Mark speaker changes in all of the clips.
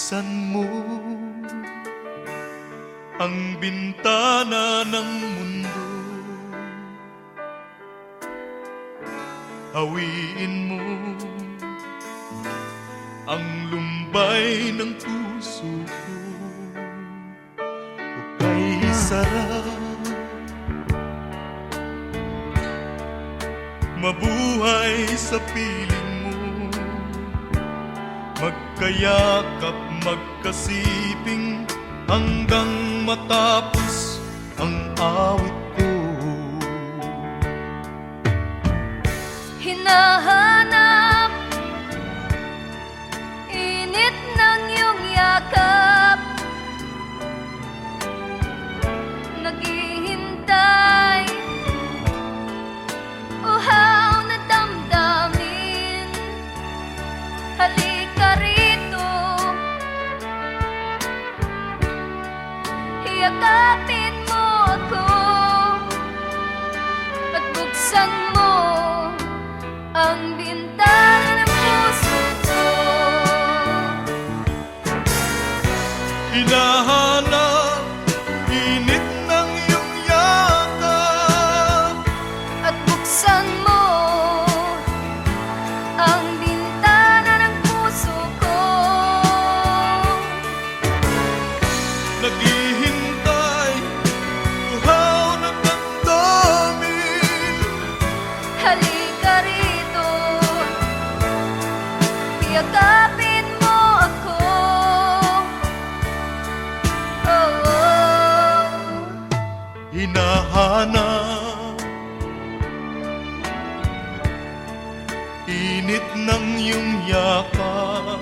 Speaker 1: buksan mo ang bintana ng mundo. Hawiin mo ang lumbay ng puso ko. Hukay sarap, mabuhay sa piling mo. Magkayakap, magkasiping hanggang matapos ang awit ko.
Speaker 2: Hinahanap init ng iyong yakap, naghihintay uhaw na damdamin. Halika rito, yakapin mo ako at buksan mo ang bintana ng puso ko.
Speaker 1: Hinahanap init ng iyong yakap
Speaker 2: At buksan mo ang bintana ng puso ko.
Speaker 1: naghihintay, uhaw na damdamin.
Speaker 2: Halika rito, yakapin mo ako. Oh, oh.
Speaker 1: Hinahanap init ng iyong yakap,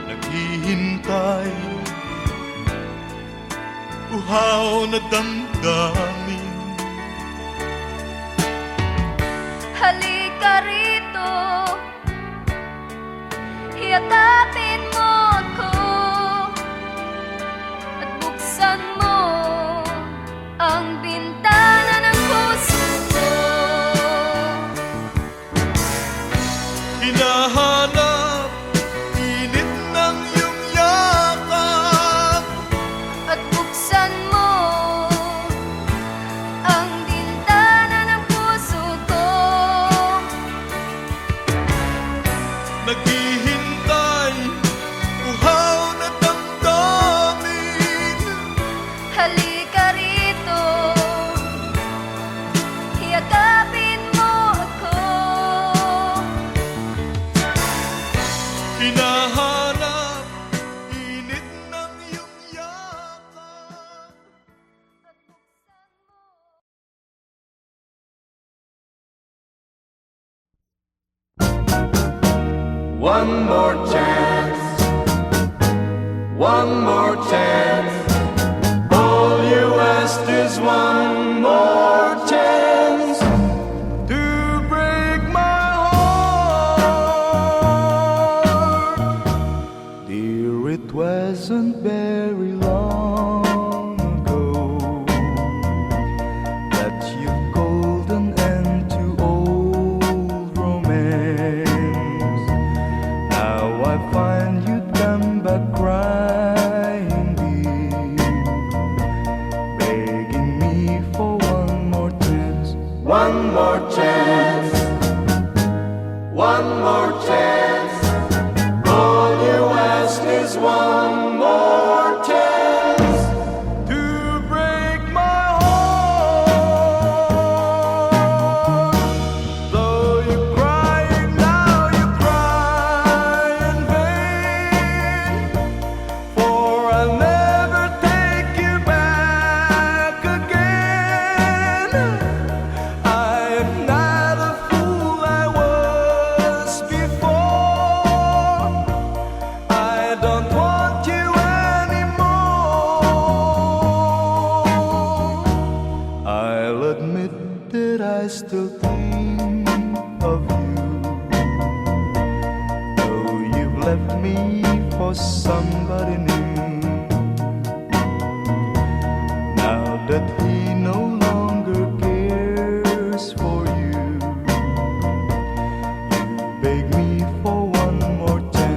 Speaker 1: naghihintay, uhaw na damdamin.
Speaker 2: Halika rito, yakapin mo ako at buksan mo ang bintana ng puso ko.
Speaker 1: Hinahanap init ng iyong yakap
Speaker 2: At buksan mo ang bintana ng puso ko.
Speaker 1: naghihintay, uhaw na damdamin.
Speaker 2: Halika rito, yakapin mo ako.
Speaker 1: Hinahanap init ng iyong yakap.
Speaker 3: One more chance, one more chance. All you ask is one more chance to break my heart. Dear, it wasn't very long ago that you called an end to old romance. Now I find you come back crying deep, begging me for one more chance. One more chance, one more chance. All you ask is one more chance to break my heart. Though you're crying now, you cry in vain, for I'll never take you back again. I am not a fool I was before. I don't want you anymore. I'll admit that I still think of you, though you've left me for somebody new. Now that he no longer cares for you, you beg me for one more chance.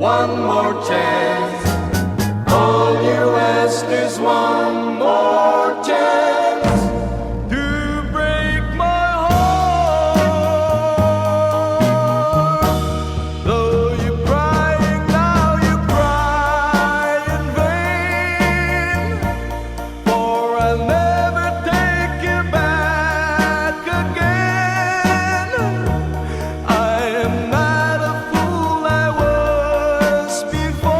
Speaker 3: one more chance. All you ask is one more chance to break my heart. Though you're crying now, you cry in vain, for I'll never take you back again. I am not a fool I was before.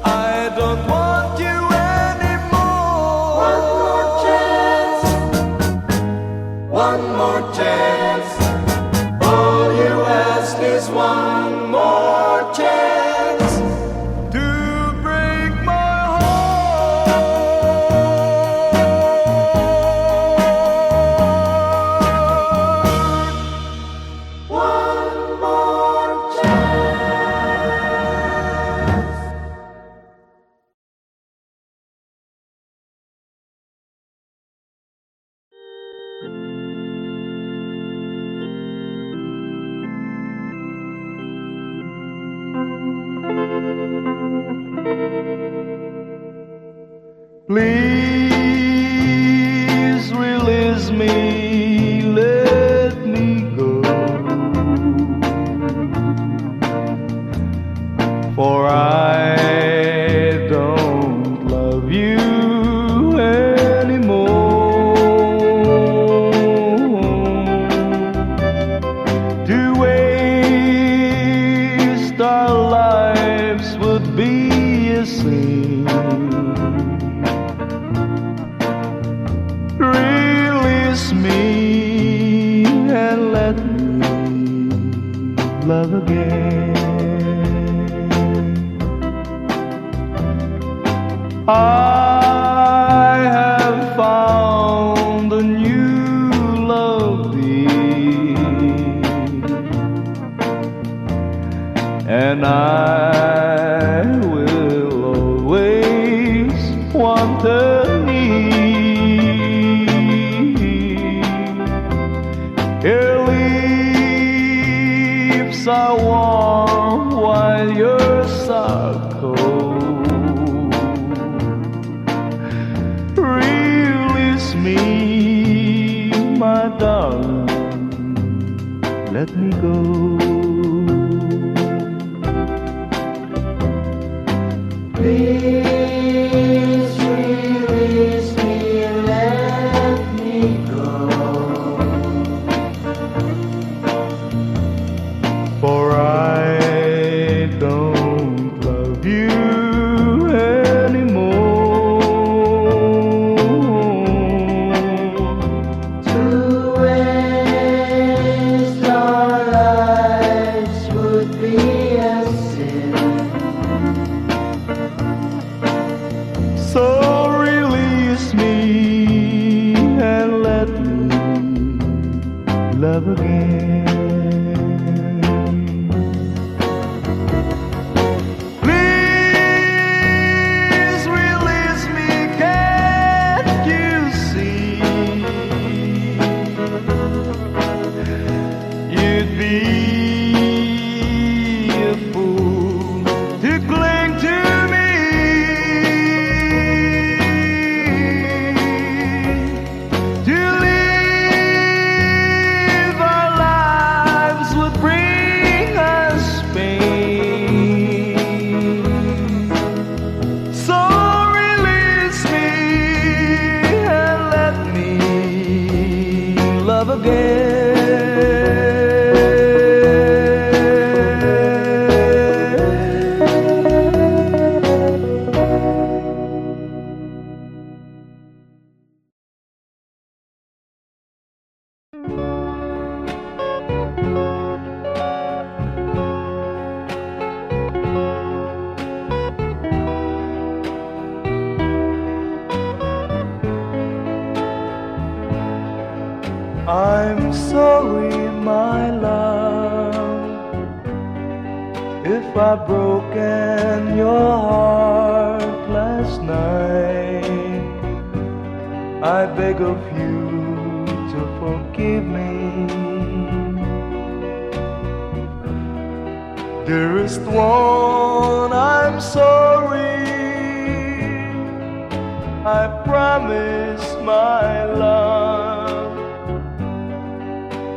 Speaker 3: I don't want you anymore. One more chance, one more chance. All you ask is one more chance to break my heart. One more chance. Please release me, let me go, for I don't love you anymore. To waste our lives would be a sin. Release me and let me love again. I have found a new love deep, and I will always want her near. Your lips are warm while yours are cold. Release me, my darling, let me go. Please release me, let me go, for I don't love you anymore. To waste our lives would be a sin. So release me and let me love again. Please release me, can't you see? You'd be a fool to cling to me. To live our lives would bring us pain. So release me and let me love again. I'm sorry, my love, if I've broken your heart last night. I beg of you to forgive me. Dearest one, I'm sorry. I promise my love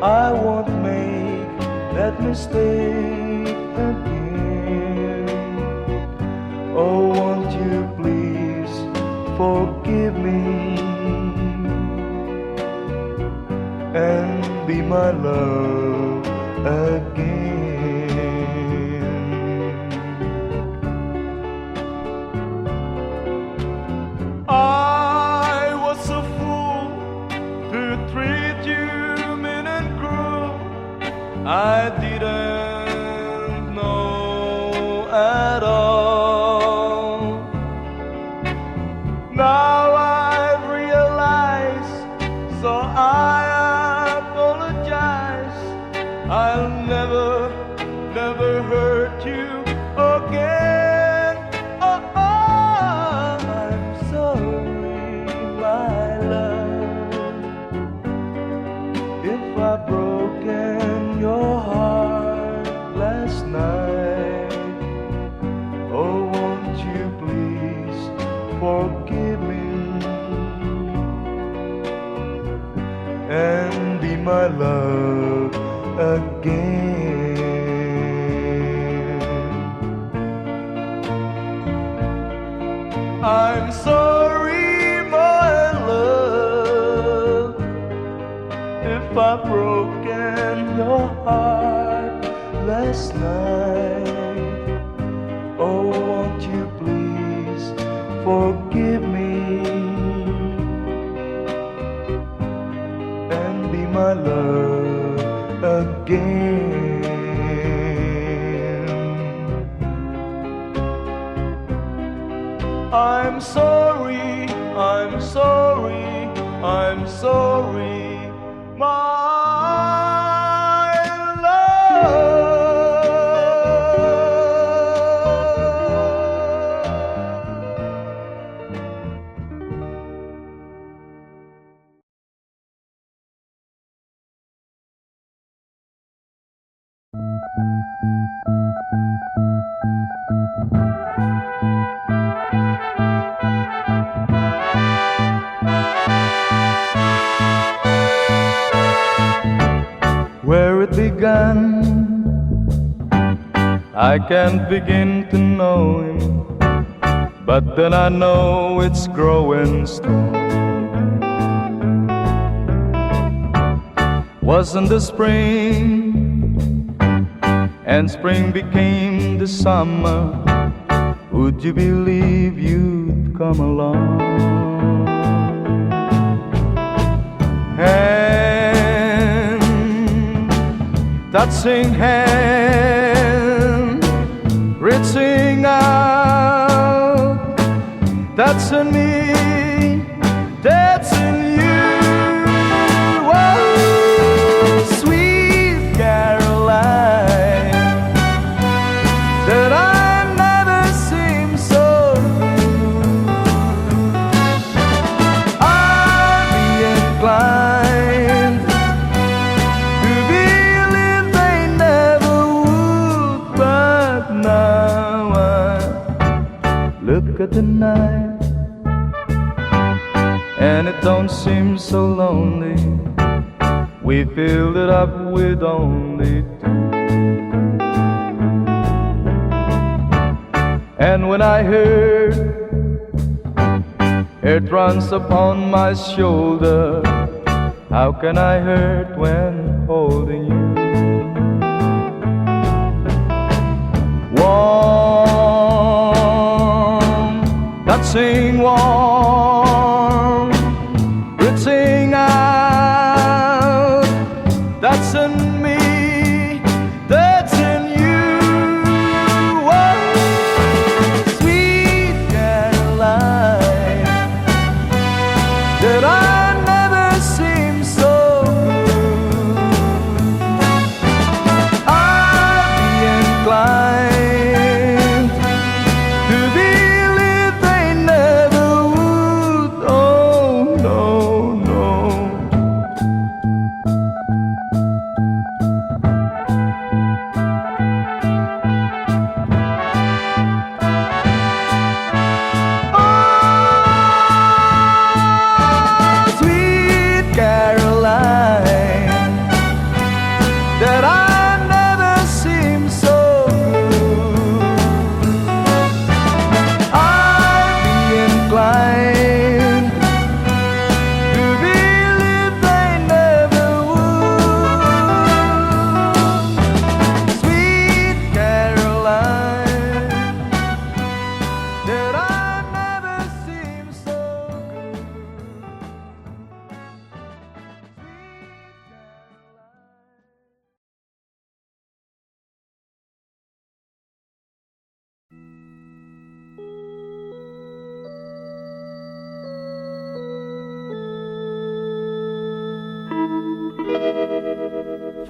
Speaker 3: I won't make that mistake again. Oh, won't you please forgive me and be my love again. I was a fool to treat you mean and cruel. I didn't know at all. Now I realize, so I apologize. I'll never hurt you again. Oh, I'm sorry, my love, if I've broken your heart last night. Oh, won't you please forgive me and be my love again. I'm sorry, my love, if I've broken your heart last night. Oh, won't you please forgive me and be my love again. I'm sorry, I'm sorry, I'm sorry, my love. Where it began, I can't begin to know him, but then I know it's growing strong. Wasn't the spring, and spring became the summer. Would you believe you'd come along? Touching hand, reaching out, that's in me, that's in you. Oh, sweet Caroline, that I've never seen so blue. I'd be inclined to believe they never would, but now I look at the night and it don't seem so lonely. We filled it up with only two. And when I heard it runs upon my shoulder, how can I hurt when holding you? Warm, touching warm, reaching out, that's in me, that's in you. Oh, sweet Caroline, that I never seem so good. I'd be inclined to believe they never would.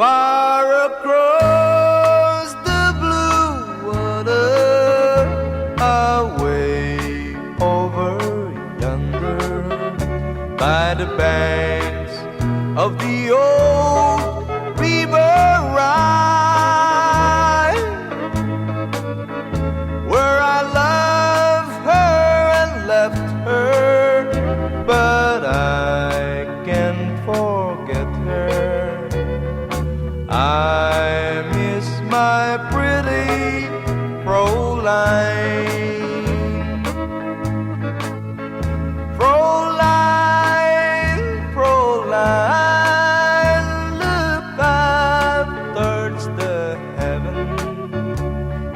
Speaker 3: far across the blue water, away over yonder, by the banks of the old river Rhine, where I loved her and left her, but I can't forget her. I miss my pretty Fräulein. Fräulein, Fräulein, look up towards the heaven.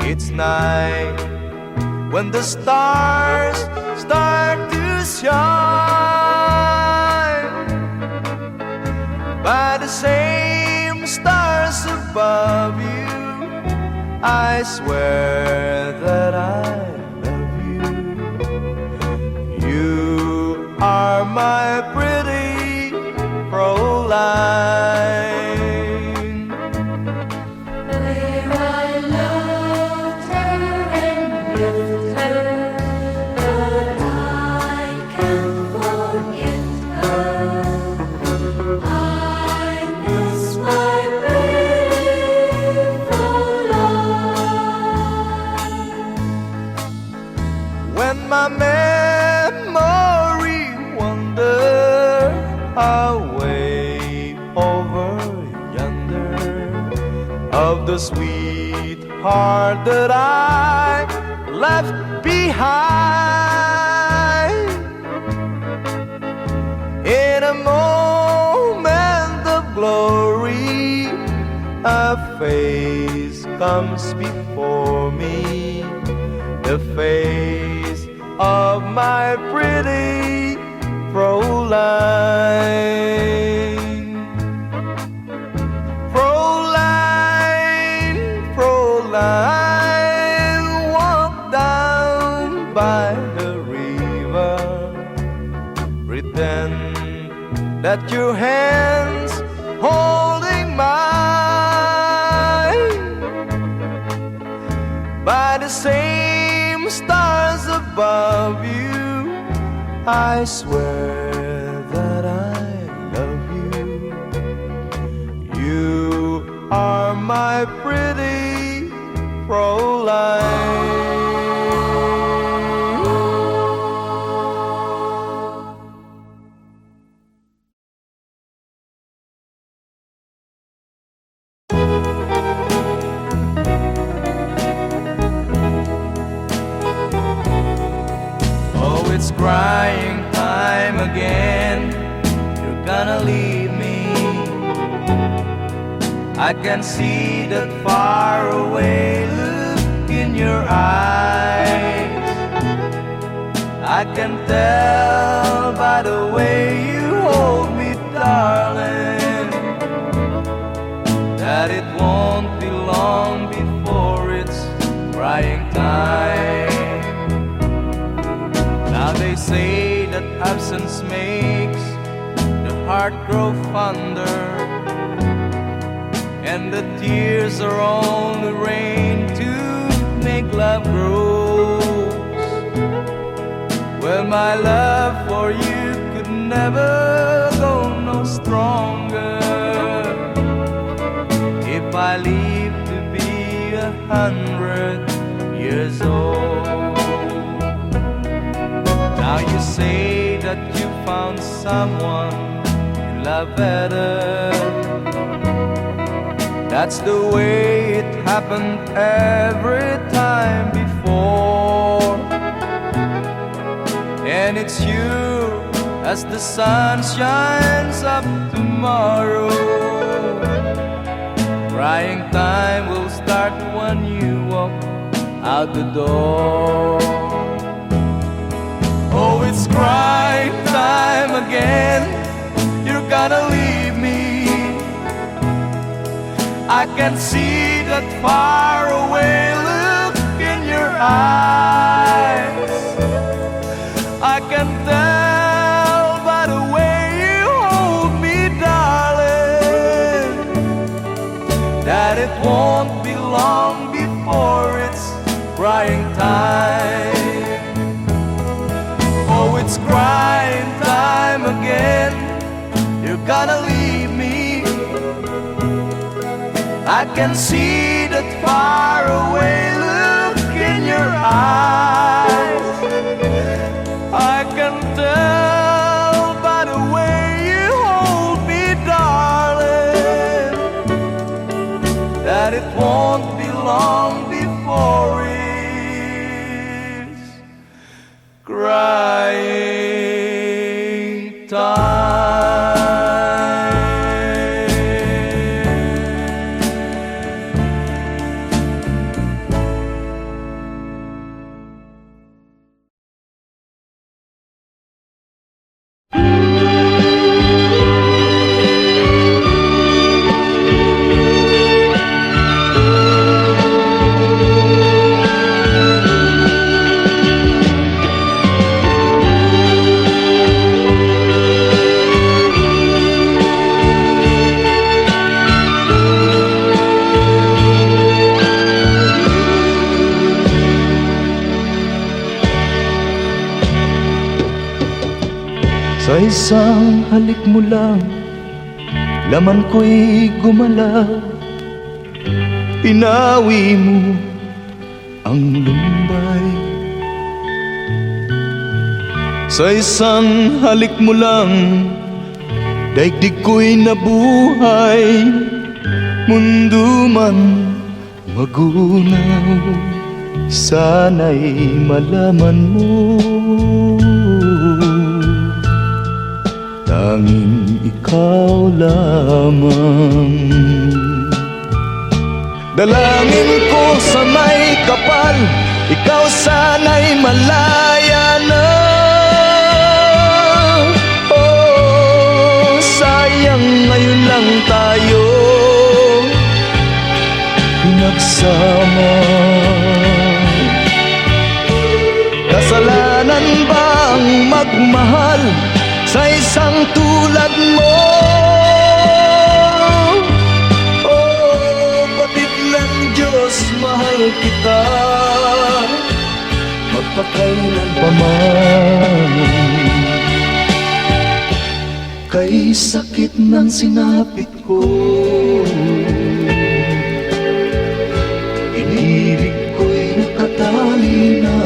Speaker 3: It's night when the stars start to shine, by the same stars above you, I swear that I love you. You are my pretty Fräulein.
Speaker 2: Where I loved her and left her, but I can't forget her. I miss my beautiful life.
Speaker 3: When my memory wander away over yonder, of the sweetheart that I left behind, in a moment of glory, a face comes before me, the face of my pretty Fräulein. Fräulein, Fräulein, walk down by the river, pretend that your hands holding mine, by the same stars above you, I swear that I love you. You are my pretty Fräulein. Oh, it's crying time again. You're gonna leave me. I can see that far away look in your eyes. I can tell by the way you hold me, darling, that it won't be long before it's crying time. Now they say that absence makes the heart grow fonder, and the tears are only rain to make love grows. Well, my love for you could never go no stronger if I live to be 100 years old. Now you say that you found someone you love better. That's the way it happened every time before. And it's you as the sun shines up tomorrow. Crying time will start when you walk out the door. Oh, it's crying time again. You're gonna leave me. I can see that far away look in your eyes. I can tell by the way you hold me, darling, gonna leave me. I can see that far away look in your eyes. I can tell by the way you hold me, darling, that it won't be long before it's crying time. Sa isang halik mo lang, laman ko'y gumalaw. Pinawi mo ang lumbay. Sa isang halik mo lang, daigdig ko'y nabuhay. Mundo man magunaw, sana'y malaman mo, tanging ikaw lamang. Dalangin ko sa may kapal, ikaw sana'y malaya na. Oh, sayang ngayon lang tayo pinagsama. Kasalanan ba ang magmahal sa isang tulad mo? Oh, batid ng Diyos, mahal kita magpakailan pa man. Kay sakit ng sinapit ko, inibig ko'y nakatali na.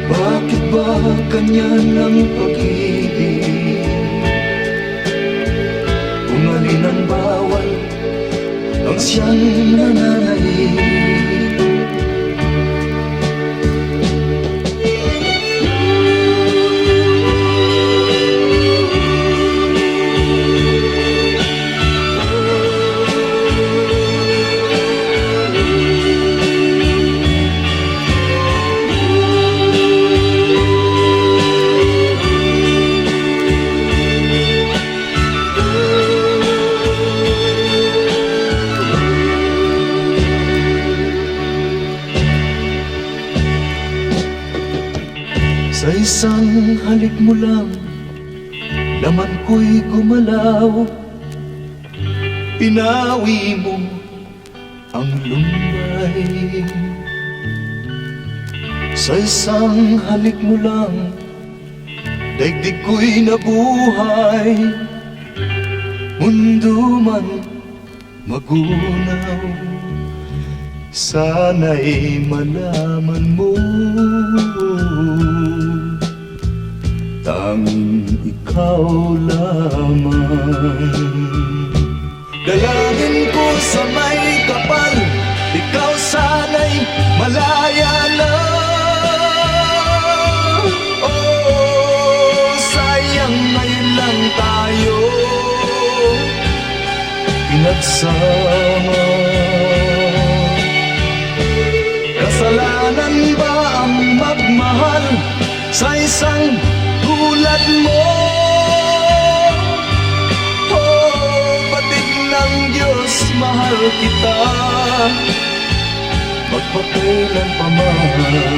Speaker 3: Bakit ba ganyan ang pag-ibig? Kung alin ang bawal, ang siyang nananaig. Sa isang halik mo lang, laman ko'y gumalaw. Pinawi mo ang lumbay. Sa isang halik mo lang, daigdig ko'y nabuhay. Mundo man magunaw, sana'y malaman mo, tanging ikaw lamang. Dalangin ko sa may kapal, ikaw sana'y malaya na. Oh, sayang ngayon lang tayo pinagsama. Kasalanan ba ang magmahal sa isang tulad mo? Oh, batid ng Diyos, mahal kita magpakailan pa man.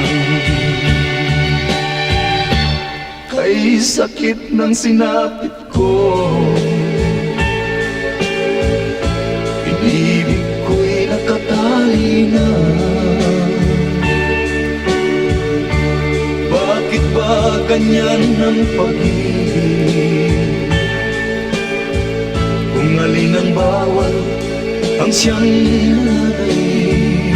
Speaker 3: Kay sakit ng sinapit ko, inibig ko'y nakatali na. Bakit ba
Speaker 1: ganyan ang pag-ibig? Kung alin ang bawal ang siyang nadaig,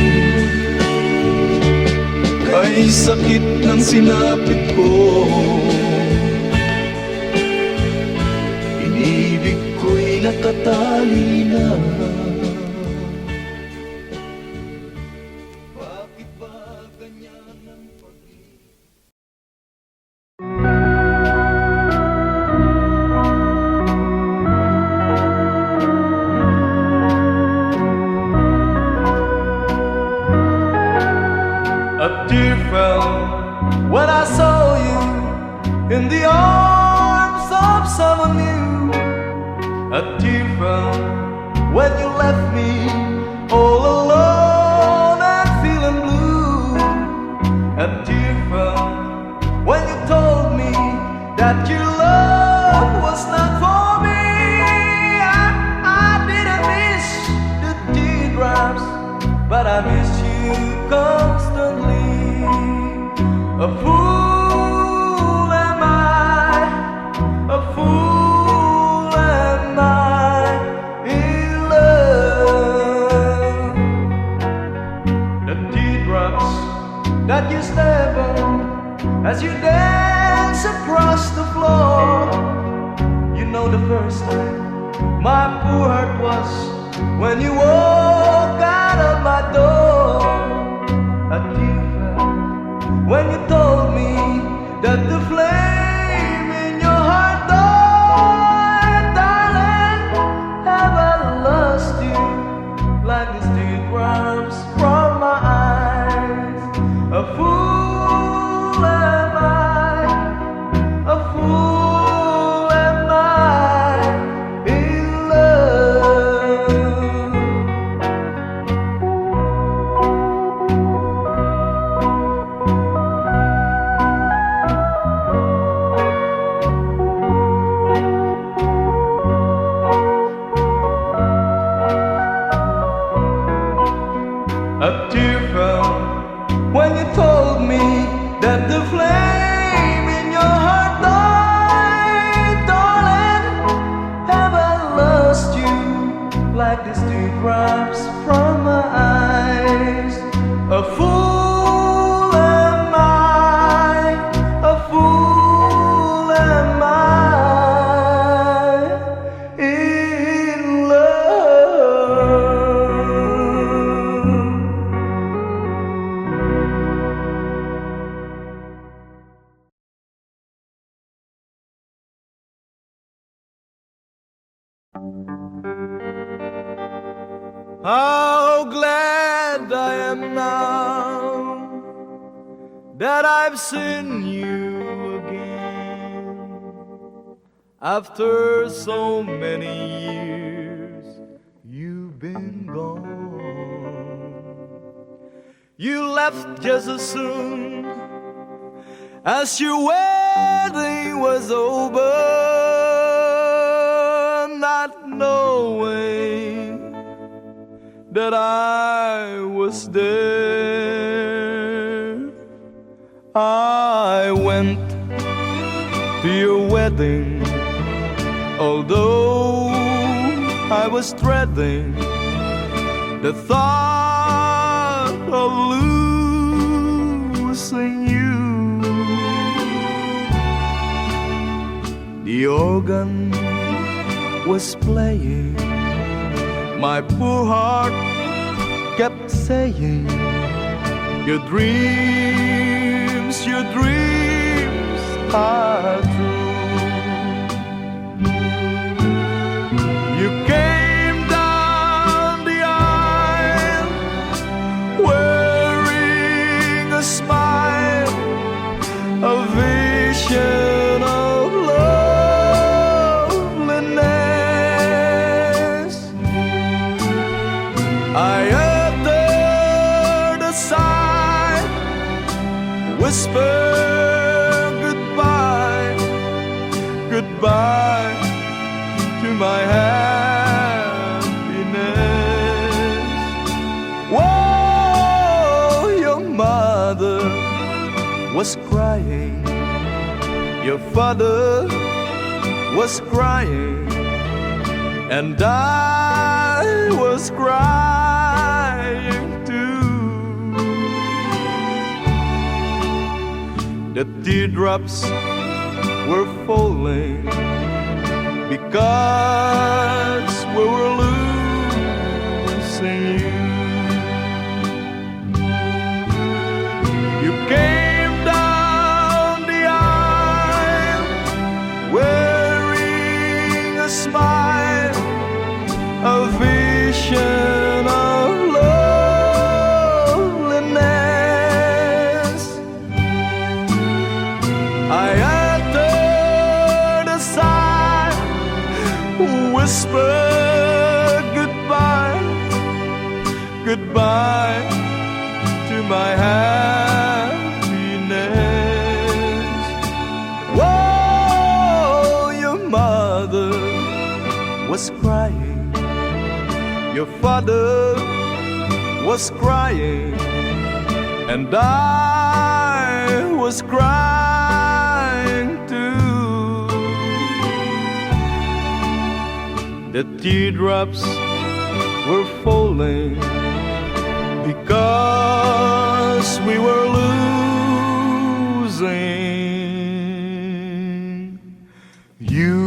Speaker 1: kay sakit ng sinapit ko, inibig ko'y nakatali na. Bakit ba ganyan ang pag-ibig? A tear fell when I saw you in the arms of someone new. A tear fell when you left me all alone and feeling blue. A tear fell when you told me that your love was not for me. I didn't miss the teardrops, but I miss you constantly. A fool am I, a fool am I in love. The teardrops that you step on as you dance across the floor. You know the first time my poor heart was when you walk out of my door. A tear fell when you told me that the flame in your heart died. Darling, have I lost you like these teardrops from my eyes? A fool am I, a fool am I in love. A tear fell when you told me that the flame in your heart died. Darling, have I lost you like these teardrops from my eyes? A fool am I, a fool am I in love. How glad I am now that I've seen you again. After so many years, you've been gone. You left just as soon as your wedding was over, not knowing that I was there. I went to your wedding, although I was dreading the thought of losing you. The organ was playing, my poor heart kept saying, your dreams are true. You came down the aisle wearing a smile, a vision of loveliness. I uttered a sigh, whispered goodbye, goodbye to my happiness. Whoa, your mother was crying
Speaker 3: Your father was crying, and I was crying too. The teardrops were falling because we were losing you. You came down the aisle wearing a smile, a vision of loneliness. I uttered a sigh, whispered goodbye, goodbye to my happiness. Whoa, your mother was crying, your father was crying, and I was crying too. The teardrops were falling because we were losing you.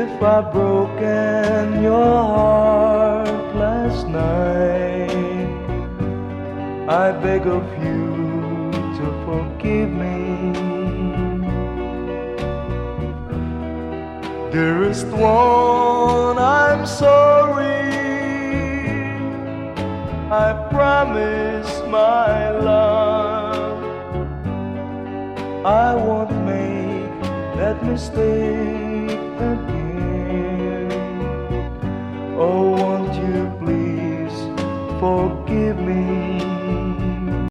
Speaker 3: if I've broken your heart last night, I beg of you to forgive me. Dearest one, I'm sorry. I promise my love I won't make that mistake again. Oh, won't you please forgive me?